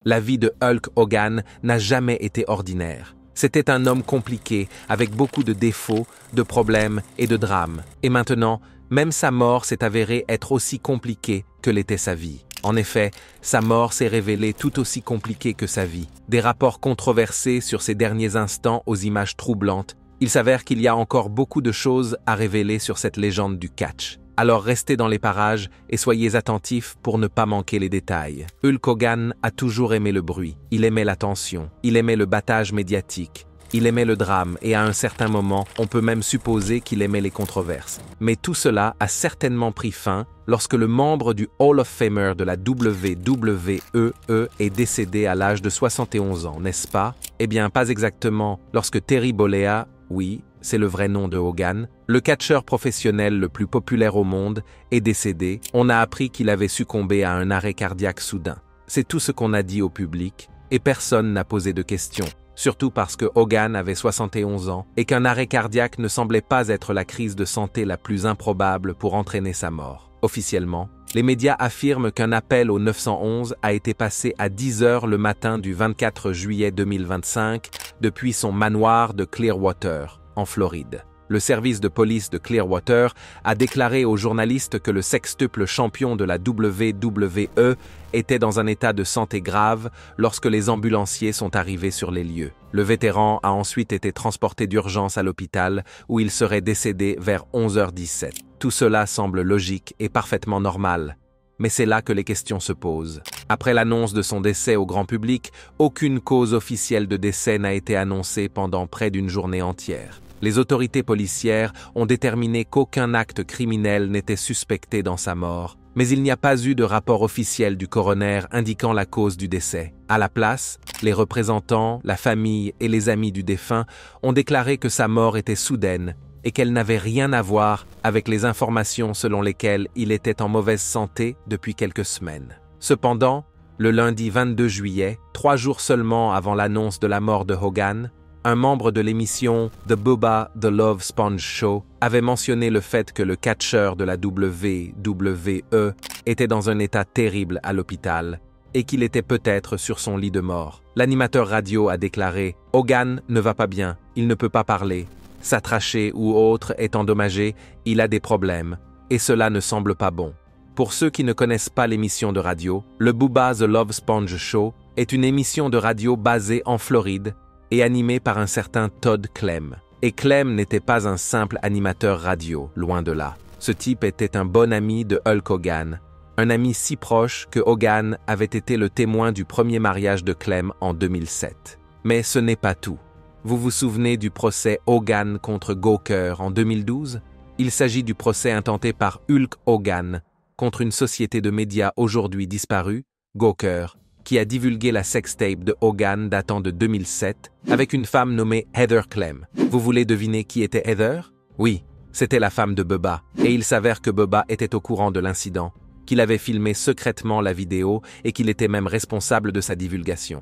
La vie de Hulk Hogan n'a jamais été ordinaire. C'était un homme compliqué, avec beaucoup de défauts, de problèmes et de drames. Et maintenant, même sa mort s'est avérée être aussi compliquée que l'était sa vie. En effet, sa mort s'est révélée tout aussi compliquée que sa vie. Des rapports controversés sur ses derniers instants aux images troublantes. Il s'avère qu'il y a encore beaucoup de choses à révéler sur cette légende du catch. Alors restez dans les parages et soyez attentifs pour ne pas manquer les détails. Hulk Hogan a toujours aimé le bruit, il aimait l'attention, il aimait le battage médiatique, il aimait le drame et à un certain moment, on peut même supposer qu'il aimait les controverses. Mais tout cela a certainement pris fin lorsque le membre du Hall of Famer de la WWE est décédé à l'âge de 71 ans, n'est-ce pas? Eh bien, pas exactement. Lorsque Terry Bollea, oui, c'est le vrai nom de Hogan, le catcheur professionnel le plus populaire au monde, est décédé, on a appris qu'il avait succombé à un arrêt cardiaque soudain. C'est tout ce qu'on a dit au public, et personne n'a posé de questions. Surtout parce que Hogan avait 71 ans et qu'un arrêt cardiaque ne semblait pas être la crise de santé la plus improbable pour entraîner sa mort. Officiellement, les médias affirment qu'un appel au 911 a été passé à 10 h le matin du 24 juillet 2025 depuis son manoir de Clearwater, en Floride. Le service de police de Clearwater a déclaré aux journalistes que le sextuple champion de la WWE était dans un état de santé grave lorsque les ambulanciers sont arrivés sur les lieux. Le vétéran a ensuite été transporté d'urgence à l'hôpital où il serait décédé vers 11h17. Tout cela semble logique et parfaitement normal. Mais c'est là que les questions se posent. Après l'annonce de son décès au grand public, aucune cause officielle de décès n'a été annoncée pendant près d'une journée entière. Les autorités policières ont déterminé qu'aucun acte criminel n'était suspecté dans sa mort, mais il n'y a pas eu de rapport officiel du coroner indiquant la cause du décès. À la place, les représentants, la famille et les amis du défunt ont déclaré que sa mort était soudaine et qu'elle n'avait rien à voir avec les informations selon lesquelles il était en mauvaise santé depuis quelques semaines. Cependant, le lundi 22 juillet, 3 jours seulement avant l'annonce de la mort de Hogan, un membre de l'émission The Bubba The Love Sponge Show avait mentionné le fait que le catcheur de la WWE était dans un état terrible à l'hôpital et qu'il était peut-être sur son lit de mort. L'animateur radio a déclaré « Hogan ne va pas bien, il ne peut pas parler. Sa trachée ou autre est endommagée, il a des problèmes, et cela ne semble pas bon. » Pour ceux qui ne connaissent pas l'émission de radio, le Bubba The Love Sponge Show est une émission de radio basée en Floride et animé par un certain Todd Clem. Et Clem n'était pas un simple animateur radio, loin de là. Ce type était un bon ami de Hulk Hogan, un ami si proche que Hogan avait été le témoin du premier mariage de Clem en 2007. Mais ce n'est pas tout. Vous vous souvenez du procès Hogan contre Gawker en 2012? Il s'agit du procès intenté par Hulk Hogan contre une société de médias aujourd'hui disparue, Gawker, qui a divulgué la sextape de Hogan datant de 2007 avec une femme nommée Heather Clem. Vous voulez deviner qui était Heather? Oui, c'était la femme de Bubba, et il s'avère que Bubba était au courant de l'incident, qu'il avait filmé secrètement la vidéo et qu'il était même responsable de sa divulgation.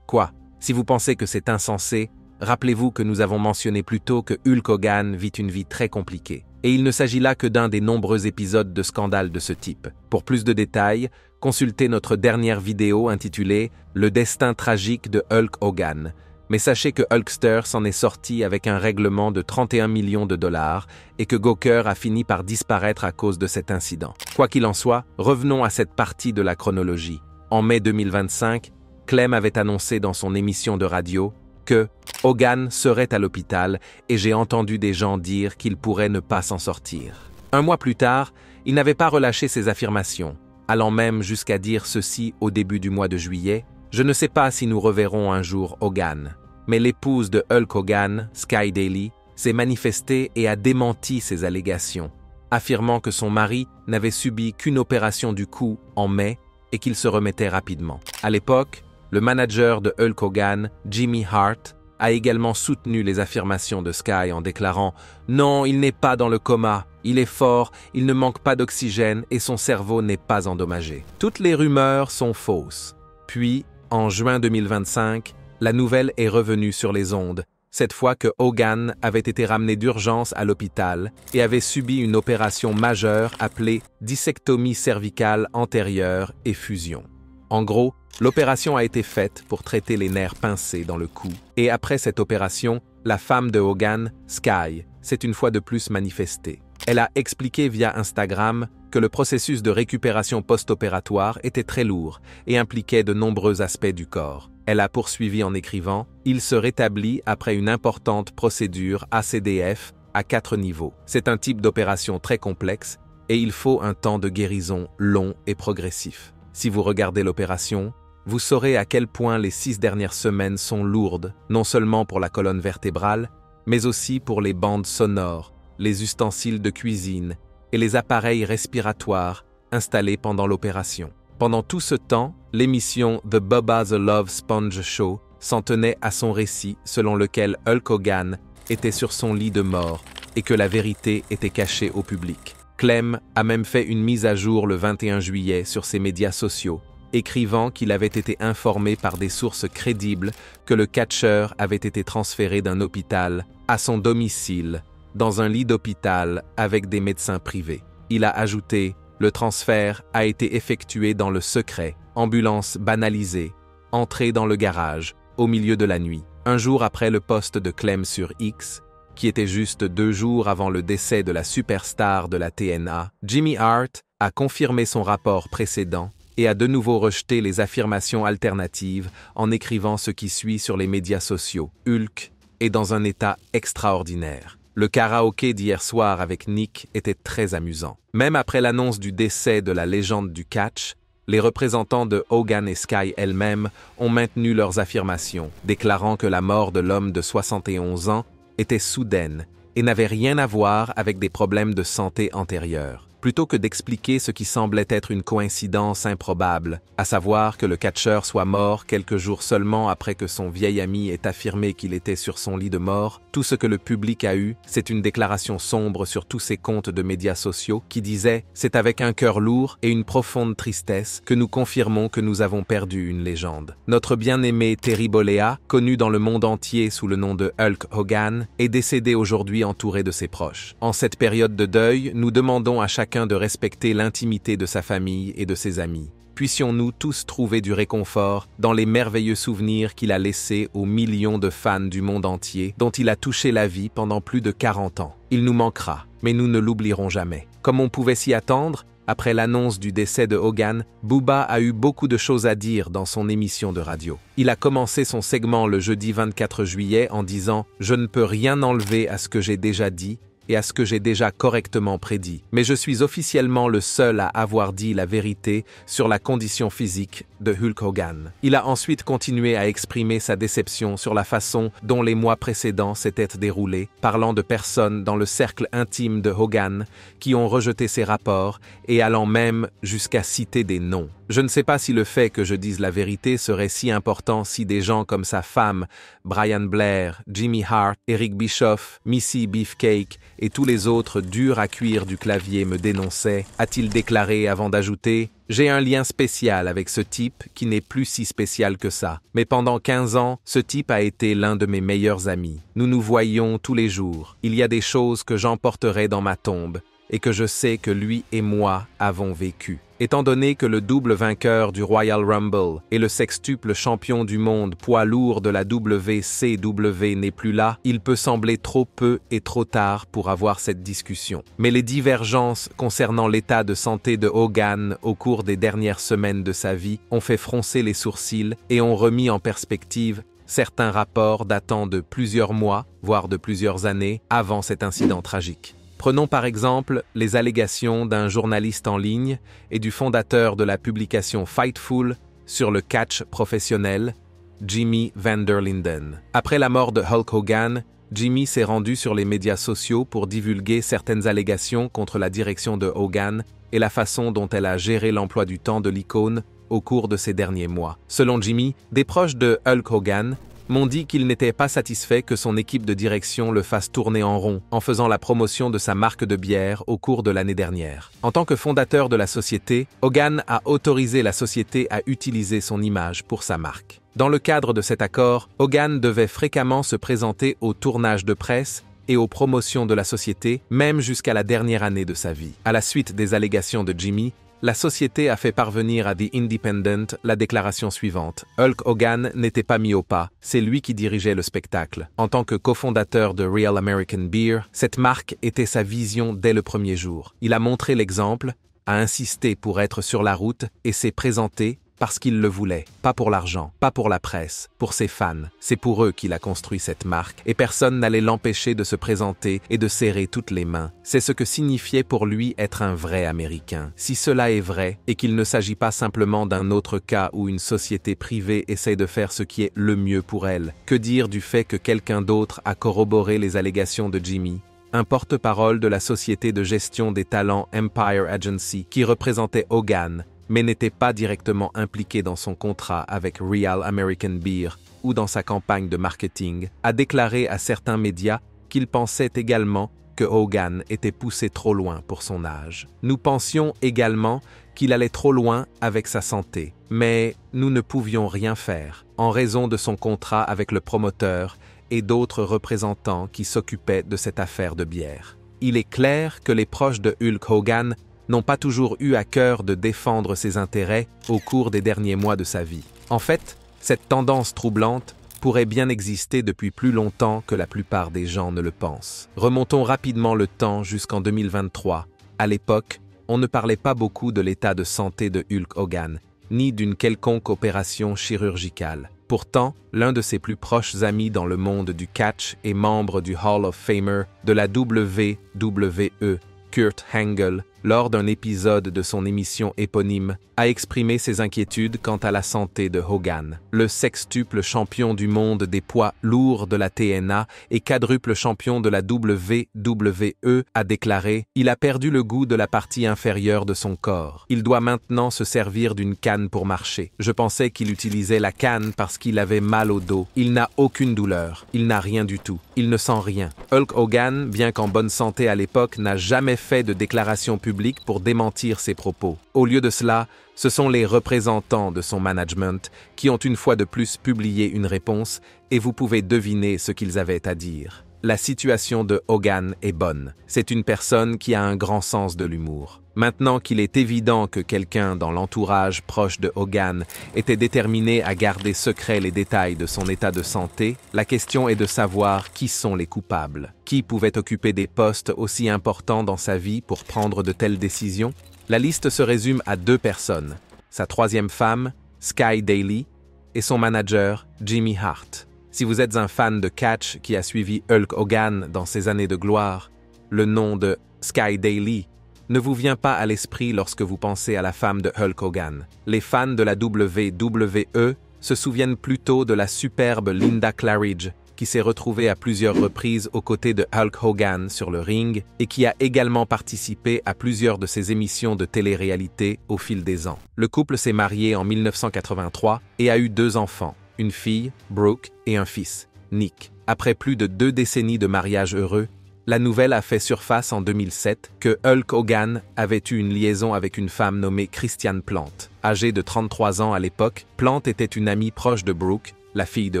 Quoi? Si vous pensez que c'est insensé, rappelez-vous que nous avons mentionné plus tôt que Hulk Hogan vit une vie très compliquée. Et il ne s'agit là que d'un des nombreux épisodes de scandale de ce type. Pour plus de détails, consultez notre dernière vidéo intitulée « Le destin tragique de Hulk Hogan ». Mais sachez que Hulkster s'en est sorti avec un règlement de 31 millions de dollars et que Gawker a fini par disparaître à cause de cet incident. Quoi qu'il en soit, revenons à cette partie de la chronologie. En mai 2025, Clem avait annoncé dans son émission de radio que Hogan serait à l'hôpital et j'ai entendu des gens dire qu'il pourrait ne pas s'en sortir. Un mois plus tard, il n'avait pas relâché ses affirmations, allant même jusqu'à dire ceci au début du mois de juillet: « Je ne sais pas si nous reverrons un jour Hogan. » Mais l'épouse de Hulk Hogan, Sky Daly, s'est manifestée et a démenti ces allégations, affirmant que son mari n'avait subi qu'une opération du cou en mai et qu'il se remettait rapidement. À l'époque, le manager de Hulk Hogan, Jimmy Hart, a également soutenu les affirmations de Sky en déclarant « Non, il n'est pas dans le coma, il est fort, il ne manque pas d'oxygène et son cerveau n'est pas endommagé. » Toutes les rumeurs sont fausses. Puis, en juin 2025, la nouvelle est revenue sur les ondes, cette fois que Hogan avait été ramené d'urgence à l'hôpital et avait subi une opération majeure appelée dissectomie cervicale antérieure et fusion. En gros, l'opération a été faite pour traiter les nerfs pincés dans le cou. Et après cette opération, la femme de Hogan, Sky, s'est une fois de plus manifestée. Elle a expliqué via Instagram que le processus de récupération post-opératoire était très lourd et impliquait de nombreux aspects du corps. Elle a poursuivi en écrivant « Il se rétablit après une importante procédure ACDF à 4 niveaux. C'est un type d'opération très complexe et il faut un temps de guérison long et progressif. Si vous regardez l'opération, vous saurez à quel point les 6 dernières semaines sont lourdes, non seulement pour la colonne vertébrale, mais aussi pour les bandes sonores, les ustensiles de cuisine et les appareils respiratoires installés pendant l'opération. Pendant tout ce temps, l'émission The Bubba the Love Sponge Show s'en tenait à son récit selon lequel Hulk Hogan était sur son lit de mort et que la vérité était cachée au public. Clem a même fait une mise à jour le 21 juillet sur ses médias sociaux, écrivant qu'il avait été informé par des sources crédibles que le catcheur avait été transféré d'un hôpital à son domicile, dans un lit d'hôpital avec des médecins privés. Il a ajouté « Le transfert a été effectué dans le secret, ambulance banalisée, entrée dans le garage, au milieu de la nuit. » Un jour après le post de Clem sur X, qui était juste 2 jours avant le décès de la superstar de la TNA, Jimmy Hart a confirmé son rapport précédent et a de nouveau rejeté les affirmations alternatives en écrivant ce qui suit sur les médias sociaux. Hulk est dans un état extraordinaire. Le karaoké d'hier soir avec Nick était très amusant. Même après l'annonce du décès de la légende du catch, les représentants de Hogan et Sky elle-même ont maintenu leurs affirmations, déclarant que la mort de l'homme de 71 ans était soudaine et n'avait rien à voir avec des problèmes de santé antérieurs. Plutôt que d'expliquer ce qui semblait être une coïncidence improbable, à savoir que le catcheur soit mort quelques jours seulement après que son vieil ami ait affirmé qu'il était sur son lit de mort, tout ce que le public a eu, c'est une déclaration sombre sur tous ses comptes de médias sociaux qui disait « C'est avec un cœur lourd et une profonde tristesse que nous confirmons que nous avons perdu une légende. Notre bien-aimé Terry Bollea, connu dans le monde entier sous le nom de Hulk Hogan, est décédé aujourd'hui entouré de ses proches. En cette période de deuil, nous demandons à chacun de respecter l'intimité de sa famille et de ses amis. Puissions-nous tous trouver du réconfort dans les merveilleux souvenirs qu'il a laissés aux millions de fans du monde entier dont il a touché la vie pendant plus de 40 ans. Il nous manquera, mais nous ne l'oublierons jamais. Comme on pouvait s'y attendre, après l'annonce du décès de Hogan, Bubba a eu beaucoup de choses à dire dans son émission de radio. Il a commencé son segment le jeudi 24 juillet en disant « Je ne peux rien enlever à ce que j'ai déjà dit » et à ce que j'ai déjà correctement prédit. Mais je suis officiellement le seul à avoir dit la vérité sur la condition physique de Hulk Hogan. Il a ensuite continué à exprimer sa déception sur la façon dont les mois précédents s'étaient déroulés, parlant de personnes dans le cercle intime de Hogan qui ont rejeté ses rapports et allant même jusqu'à citer des noms. Je ne sais pas si le fait que je dise la vérité serait si important si des gens comme sa femme, Brian Blair, Jimmy Hart, Eric Bischoff, Missy Beefcake et tous les autres durs à cuire du clavier me dénonçaient, a-t-il déclaré avant d'ajouter « J'ai un lien spécial avec ce type qui n'est plus si spécial que ça. Mais pendant 15 ans, ce type a été l'un de mes meilleurs amis. Nous nous voyions tous les jours. Il y a des choses que j'emporterai dans ma tombe et que je sais que lui et moi avons vécu. Étant donné que le double vainqueur du Royal Rumble et le sextuple champion du monde poids lourd de la WCW n'est plus là, il peut sembler trop peu et trop tard pour avoir cette discussion. Mais les divergences concernant l'état de santé de Hogan au cours des dernières semaines de sa vie ont fait froncer les sourcils et ont remis en perspective certains rapports datant de plusieurs mois, voire de plusieurs années, avant cet incident tragique. Prenons par exemple les allégations d'un journaliste en ligne et du fondateur de la publication Fightful sur le catch professionnel, Jimmy Van der Linden. Après la mort de Hulk Hogan, Jimmy s'est rendu sur les médias sociaux pour divulguer certaines allégations contre la direction de Hogan et la façon dont elle a géré l'emploi du temps de l'icône au cours de ces derniers mois. Selon Jimmy, des proches de Hulk Hogan m'ont dit qu'il n'était pas satisfait que son équipe de direction le fasse tourner en rond en faisant la promotion de sa marque de bière au cours de l'année dernière. En tant que fondateur de la société, Hogan a autorisé la société à utiliser son image pour sa marque. Dans le cadre de cet accord, Hogan devait fréquemment se présenter aux tournages de presse et aux promotions de la société, même jusqu'à la dernière année de sa vie. À la suite des allégations de Jimmy, la société a fait parvenir à The Independent la déclaration suivante. Hulk Hogan n'était pas mis au pas, c'est lui qui dirigeait le spectacle. En tant que cofondateur de Real American Beer, cette marque était sa vision dès le premier jour. Il a montré l'exemple, a insisté pour être sur la route et s'est présenté parce qu'il le voulait, pas pour l'argent, pas pour la presse, pour ses fans. C'est pour eux qu'il a construit cette marque et personne n'allait l'empêcher de se présenter et de serrer toutes les mains. C'est ce que signifiait pour lui être un vrai Américain. Si cela est vrai et qu'il ne s'agit pas simplement d'un autre cas où une société privée essaie de faire ce qui est le mieux pour elle, que dire du fait que quelqu'un d'autre a corroboré les allégations de Jimmy? Un porte-parole de la société de gestion des talents Empire Agency qui représentait Hogan, mais n'était pas directement impliqué dans son contrat avec Real American Beer ou dans sa campagne de marketing, a déclaré à certains médias qu'il pensait également que Hogan était poussé trop loin pour son âge. Nous pensions également qu'il allait trop loin avec sa santé, mais nous ne pouvions rien faire en raison de son contrat avec le promoteur et d'autres représentants qui s'occupaient de cette affaire de bière. Il est clair que les proches de Hulk Hogan n'ont pas toujours eu à cœur de défendre ses intérêts au cours des derniers mois de sa vie. En fait, cette tendance troublante pourrait bien exister depuis plus longtemps que la plupart des gens ne le pensent. Remontons rapidement le temps jusqu'en 2023. À l'époque, on ne parlait pas beaucoup de l'état de santé de Hulk Hogan, ni d'une quelconque opération chirurgicale. Pourtant, l'un de ses plus proches amis dans le monde du catch et membre du Hall of Famer de la WWE, Kurt Angle, lors d'un épisode de son émission éponyme, a exprimé ses inquiétudes quant à la santé de Hogan. Le sextuple champion du monde des poids lourds de la TNA et quadruple champion de la WWE a déclaré « Il a perdu le goût de la partie inférieure de son corps. Il doit maintenant se servir d'une canne pour marcher. Je pensais qu'il utilisait la canne parce qu'il avait mal au dos. Il n'a aucune douleur. Il n'a rien du tout. Il ne sent rien. » Hulk Hogan, bien qu'en bonne santé à l'époque, n'a jamais fait de déclaration publique pour démentir ses propos. Au lieu de cela, ce sont les représentants de son management qui ont une fois de plus publié une réponse et vous pouvez deviner ce qu'ils avaient à dire. La situation de Hogan est bonne. C'est une personne qui a un grand sens de l'humour. Maintenant qu'il est évident que quelqu'un dans l'entourage proche de Hogan était déterminé à garder secret les détails de son état de santé, la question est de savoir qui sont les coupables. Qui pouvait occuper des postes aussi importants dans sa vie pour prendre de telles décisions? La liste se résume à 2 personnes, sa troisième femme, Sky Daily, et son manager, Jimmy Hart. Si vous êtes un fan de catch qui a suivi Hulk Hogan dans ses années de gloire, le nom de Sky Daily ne vous vient pas à l'esprit lorsque vous pensez à la femme de Hulk Hogan. Les fans de la WWE se souviennent plutôt de la superbe Linda Claridge, qui s'est retrouvée à plusieurs reprises aux côtés de Hulk Hogan sur le ring et qui a également participé à plusieurs de ses émissions de télé-réalité au fil des ans. Le couple s'est marié en 1983 et a eu 2 enfants, une fille, Brooke, et un fils, Nick. Après plus de 2 décennies de mariage heureux, la nouvelle a fait surface en 2007 que Hulk Hogan avait eu une liaison avec une femme nommée Christiane Plante. Âgée de 33 ans à l'époque, Plante était une amie proche de Brooke, la fille de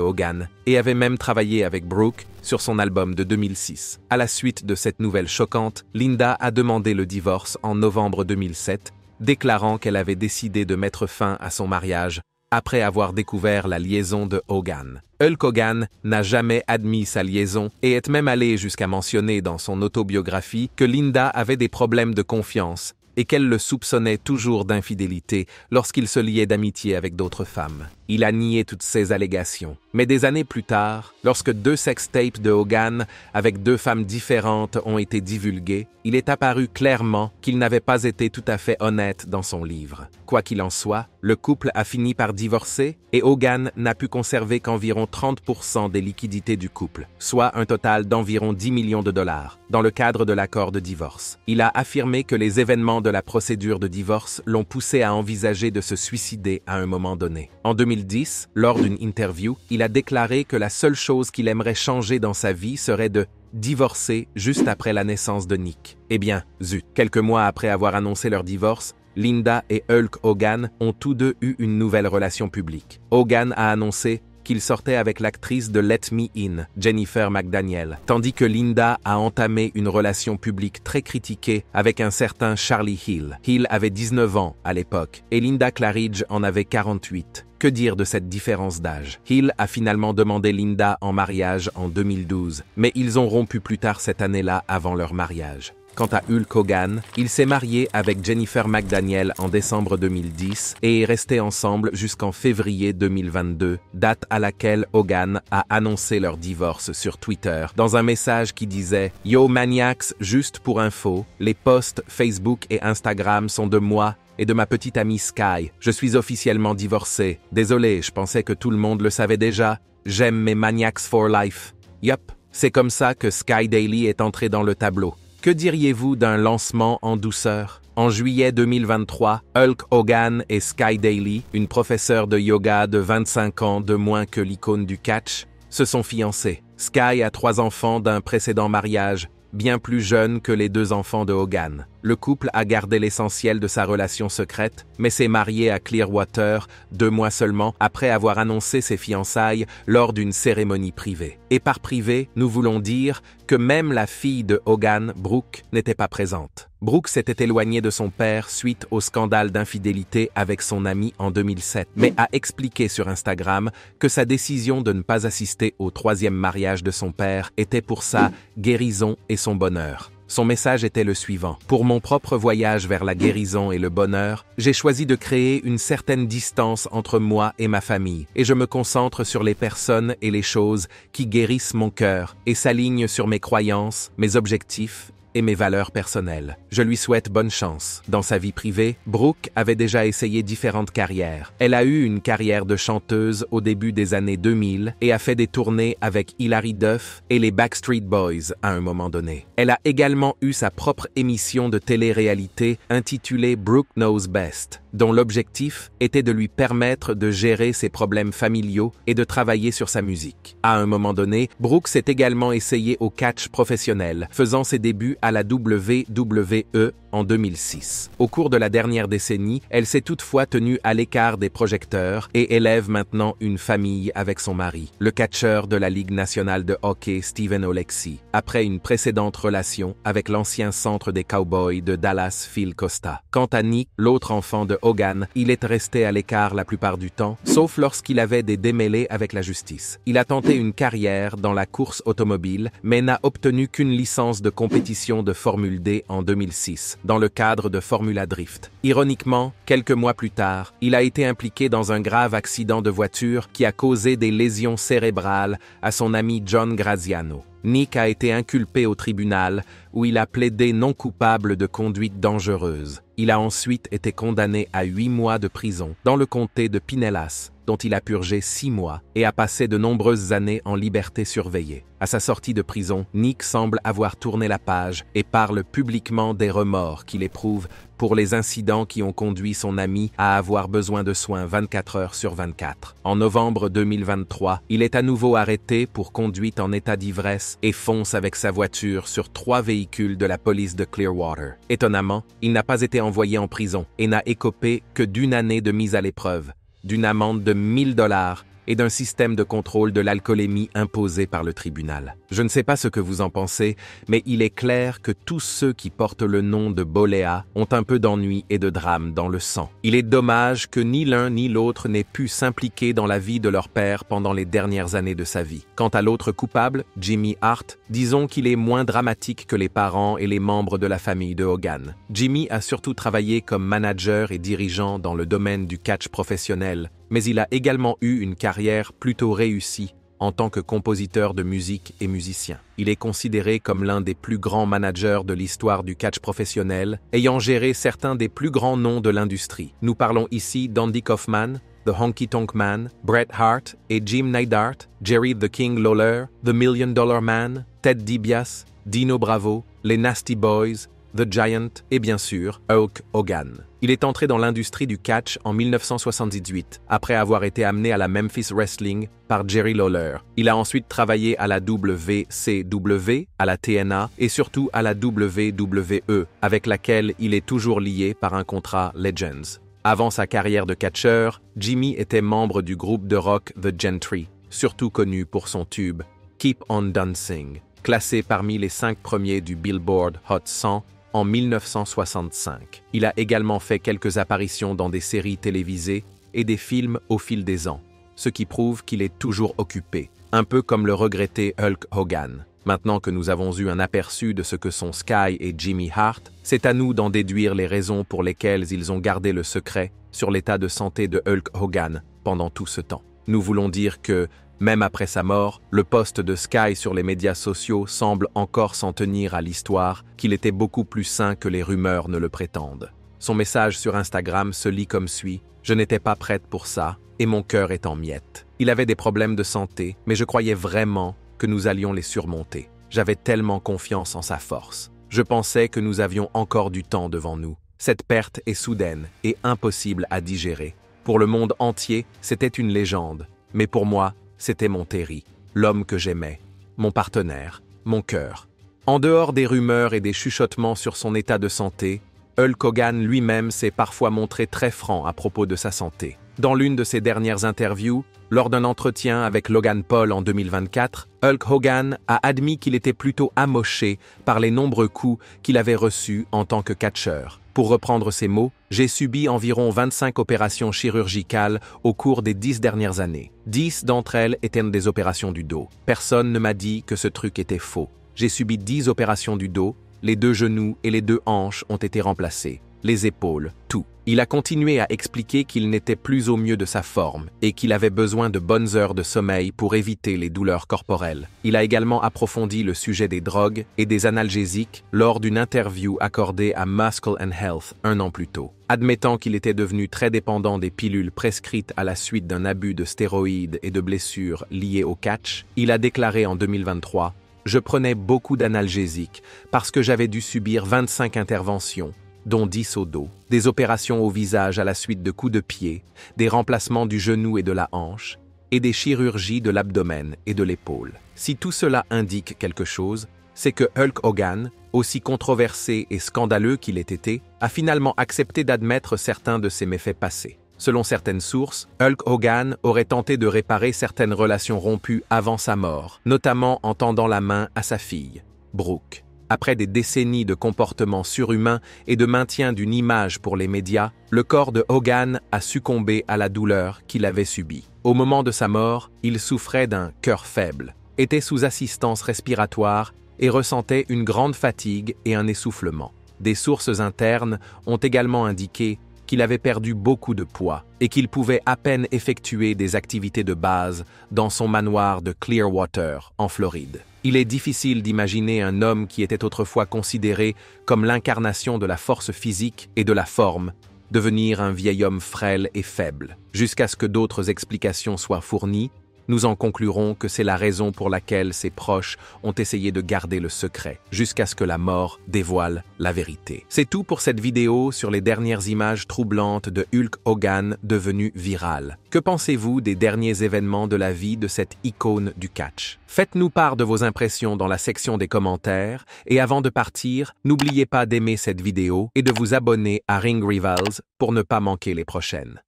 Hogan, et avait même travaillé avec Brooke sur son album de 2006. À la suite de cette nouvelle choquante, Linda a demandé le divorce en novembre 2007, déclarant qu'elle avait décidé de mettre fin à son mariage après avoir découvert la liaison de Hogan. Hulk Hogan n'a jamais admis sa liaison et est même allé jusqu'à mentionner dans son autobiographie que Linda avait des problèmes de confiance et qu'elle le soupçonnait toujours d'infidélité lorsqu'il se liait d'amitié avec d'autres femmes. Il a nié toutes ces allégations. Mais des années plus tard, lorsque 2 sextapes de Hogan avec 2 femmes différentes ont été divulgués, il est apparu clairement qu'il n'avait pas été tout à fait honnête dans son livre. Quoi qu'il en soit, le couple a fini par divorcer et Hogan n'a pu conserver qu'environ 30% des liquidités du couple, soit un total d'environ 10 millions de dollars, dans le cadre de l'accord de divorce. Il a affirmé que les événements de la procédure de divorce l'ont poussé à envisager de se suicider à un moment donné. En 2010, lors d'une interview, il a déclaré que la seule chose qu'il aimerait changer dans sa vie serait de divorcer juste après la naissance de Nick. Eh bien, zut, quelques mois après avoir annoncé leur divorce, Linda et Hulk Hogan ont tous deux eu une nouvelle relation publique. Hogan a annoncé qu'il sortait avec l'actrice de Let Me In, Jennifer McDaniel, tandis que Linda a entamé une relation publique très critiquée avec un certain Charlie Hill. Hill avait 19 ans à l'époque et Linda Claridge en avait 48. Que dire de cette différence d'âge? Hill a finalement demandé Linda en mariage en 2012, mais ils ont rompu plus tard cette année-là avant leur mariage. Quant à Hulk Hogan, il s'est marié avec Jennifer McDaniel en décembre 2010 et est resté ensemble jusqu'en février 2022, date à laquelle Hogan a annoncé leur divorce sur Twitter dans un message qui disait « Yo Maniacs, juste pour info, les posts Facebook et Instagram sont de moi et de ma petite amie Sky. Je suis officiellement divorcé. Désolé, je pensais que tout le monde le savait déjà. J'aime mes Maniacs for life. » Yup, c'est comme ça que Sky Daily est entré dans le tableau. Que diriez-vous d'un lancement en douceur? En juillet 2023, Hulk Hogan et Sky Daily, une professeure de yoga de 25 ans de moins que l'icône du catch, se sont fiancés. Sky a 3 enfants d'un précédent mariage, bien plus jeune que les 2 enfants de Hogan. Le couple a gardé l'essentiel de sa relation secrète, mais s'est marié à Clearwater 2 mois seulement après avoir annoncé ses fiançailles lors d'une cérémonie privée. Et par privé, nous voulons dire que même la fille de Hogan, Brooke, n'était pas présente. Brooke s'était éloignée de son père suite au scandale d'infidélité avec son ami en 2007, mais a expliqué sur Instagram que sa décision de ne pas assister au 3e mariage de son père était pour sa guérison et son bonheur. Son message était le suivant. Pour mon propre voyage vers la guérison et le bonheur, j'ai choisi de créer une certaine distance entre moi et ma famille, et je me concentre sur les personnes et les choses qui guérissent mon cœur et s'alignent sur mes croyances, mes objectifs et mes valeurs personnelles. Je lui souhaite bonne chance. Dans sa vie privée, Brooke avait déjà essayé différentes carrières. Elle a eu une carrière de chanteuse au début des années 2000 et a fait des tournées avec Hilary Duff et les Backstreet Boys à un moment donné. Elle a également eu sa propre émission de télé-réalité intitulée Brooke Knows Best, dont l'objectif était de lui permettre de gérer ses problèmes familiaux et de travailler sur sa musique. À un moment donné, Brooke s'est également essayée au catch professionnel, faisant ses débuts à la WWE en 2006. Au cours de la dernière décennie, elle s'est toutefois tenue à l'écart des projecteurs et élève maintenant une famille avec son mari, le catcheur de la Ligue nationale de hockey Stephen Oleksy, après une précédente relation avec l'ancien centre des Cowboys de Dallas Phil Costa. Quant à Nick, l'autre enfant de Hogan, il est resté à l'écart la plupart du temps, sauf lorsqu'il avait des démêlés avec la justice. Il a tenté une carrière dans la course automobile, mais n'a obtenu qu'une licence de compétition de Formule D en 2006, dans le cadre de Formula Drift. Ironiquement, quelques mois plus tard, il a été impliqué dans un grave accident de voiture qui a causé des lésions cérébrales à son ami John Graziano. Nick a été inculpé au tribunal où il a plaidé non coupable de conduite dangereuse. Il a ensuite été condamné à 8 mois de prison dans le comté de Pinellas, dont il a purgé 6 mois et a passé de nombreuses années en liberté surveillée. À sa sortie de prison, Nick semble avoir tourné la page et parle publiquement des remords qu'il éprouve pour les incidents qui ont conduit son ami à avoir besoin de soins 24 heures sur 24. En novembre 2023, il est à nouveau arrêté pour conduite en état d'ivresse et fonce avec sa voiture sur 3 véhicules de la police de Clearwater. Étonnamment, il n'a pas été envoyé en prison et n'a écopé que d'1 année de mise à l'épreuve, d'une amende de 1 000 $ et d'un système de contrôle de l'alcoolémie imposé par le tribunal. Je ne sais pas ce que vous en pensez, mais il est clair que tous ceux qui portent le nom de Boléa ont un peu d'ennui et de drame dans le sang. Il est dommage que ni l'un ni l'autre n'ait pu s'impliquer dans la vie de leur père pendant les dernières années de sa vie. Quant à l'autre coupable, Jimmy Hart, disons qu'il est moins dramatique que les parents et les membres de la famille de Hogan. Jimmy a surtout travaillé comme manager et dirigeant dans le domaine du catch professionnel, mais il a également eu une carrière plutôt réussie en tant que compositeur de musique et musicien. Il est considéré comme l'un des plus grands managers de l'histoire du catch professionnel, ayant géré certains des plus grands noms de l'industrie. Nous parlons ici d'Andy Kaufman, The Honky Tonk Man, Bret Hart et Jim Neidhart, Jerry the King Lawler, The $1 Million Man, Ted DiBiase, Dino Bravo, les Nasty Boys, The Giant et bien sûr Hulk Hogan. Il est entré dans l'industrie du catch en 1978, après avoir été amené à la Memphis Wrestling par Jerry Lawler. Il a ensuite travaillé à la WCW, à la TNA et surtout à la WWE, avec laquelle il est toujours lié par un contrat Legends. Avant sa carrière de catcheur, Jimmy était membre du groupe de rock The Gentry, surtout connu pour son tube Keep on Dancing, classé parmi les 5 premiers du Billboard Hot 100 en 1965. Il a également fait quelques apparitions dans des séries télévisées et des films au fil des ans, ce qui prouve qu'il est toujours occupé, un peu comme le regretté Hulk Hogan. Maintenant que nous avons eu un aperçu de ce que sont Sky et Jimmy Hart, c'est à nous d'en déduire les raisons pour lesquelles ils ont gardé le secret sur l'état de santé de Hulk Hogan pendant tout ce temps. Nous voulons dire que, même après sa mort, le poste de Sky sur les médias sociaux semble encore s'en tenir à l'histoire qu'il était beaucoup plus sain que les rumeurs ne le prétendent. Son message sur Instagram se lit comme suit « Je n'étais pas prête pour ça et mon cœur est en miettes. Il avait des problèmes de santé, mais je croyais vraiment que nous allions les surmonter. J'avais tellement confiance en sa force. Je pensais que nous avions encore du temps devant nous. Cette perte est soudaine et impossible à digérer. Pour le monde entier, c'était une légende, mais pour moi, c'était mon Terry, l'homme que j'aimais, mon partenaire, mon cœur. » En dehors des rumeurs et des chuchotements sur son état de santé, Hulk Hogan lui-même s'est parfois montré très franc à propos de sa santé. Dans l'une de ses dernières interviews, lors d'un entretien avec Logan Paul en 2024, Hulk Hogan a admis qu'il était plutôt amoché par les nombreux coups qu'il avait reçus en tant que catcheur. Pour reprendre ses mots, « J'ai subi environ 25 opérations chirurgicales au cours des 10 dernières années. 10 d'entre elles étaient des opérations du dos. Personne ne m'a dit que ce truc était faux. J'ai subi 10 opérations du dos, les 2 genoux et les 2 hanches ont été remplacés, les épaules, tout. » Il a continué à expliquer qu'il n'était plus au mieux de sa forme et qu'il avait besoin de bonnes heures de sommeil pour éviter les douleurs corporelles. Il a également approfondi le sujet des drogues et des analgésiques lors d'une interview accordée à Muscle and Health 1 an plus tôt. Admettant qu'il était devenu très dépendant des pilules prescrites à la suite d'un abus de stéroïdes et de blessures liées au catch, il a déclaré en 2023 « Je prenais beaucoup d'analgésiques parce que j'avais dû subir 25 interventions, dont 10 au dos, des opérations au visage à la suite de coups de pied, des remplacements du genou et de la hanche, et des chirurgies de l'abdomen et de l'épaule. » Si tout cela indique quelque chose, c'est que Hulk Hogan, aussi controversé et scandaleux qu'il ait été, a finalement accepté d'admettre certains de ses méfaits passés. Selon certaines sources, Hulk Hogan aurait tenté de réparer certaines relations rompues avant sa mort, notamment en tendant la main à sa fille, Brooke. Après des décennies de comportements surhumains et de maintien d'une image pour les médias, le corps de Hogan a succombé à la douleur qu'il avait subie. Au moment de sa mort, il souffrait d'un cœur faible, était sous assistance respiratoire et ressentait une grande fatigue et un essoufflement. Des sources internes ont également indiqué qu'il avait perdu beaucoup de poids et qu'il pouvait à peine effectuer des activités de base dans son manoir de Clearwater, en Floride. Il est difficile d'imaginer un homme qui était autrefois considéré comme l'incarnation de la force physique et de la forme, devenir un vieil homme frêle et faible. Jusqu'à ce que d'autres explications soient fournies, nous en conclurons que c'est la raison pour laquelle ses proches ont essayé de garder le secret, jusqu'à ce que la mort dévoile la vérité. C'est tout pour cette vidéo sur les dernières images troublantes de Hulk Hogan devenu viral. Que pensez-vous des derniers événements de la vie de cette icône du catch? Faites-nous part de vos impressions dans la section des commentaires et avant de partir, n'oubliez pas d'aimer cette vidéo et de vous abonner à Ring Rivals pour ne pas manquer les prochaines.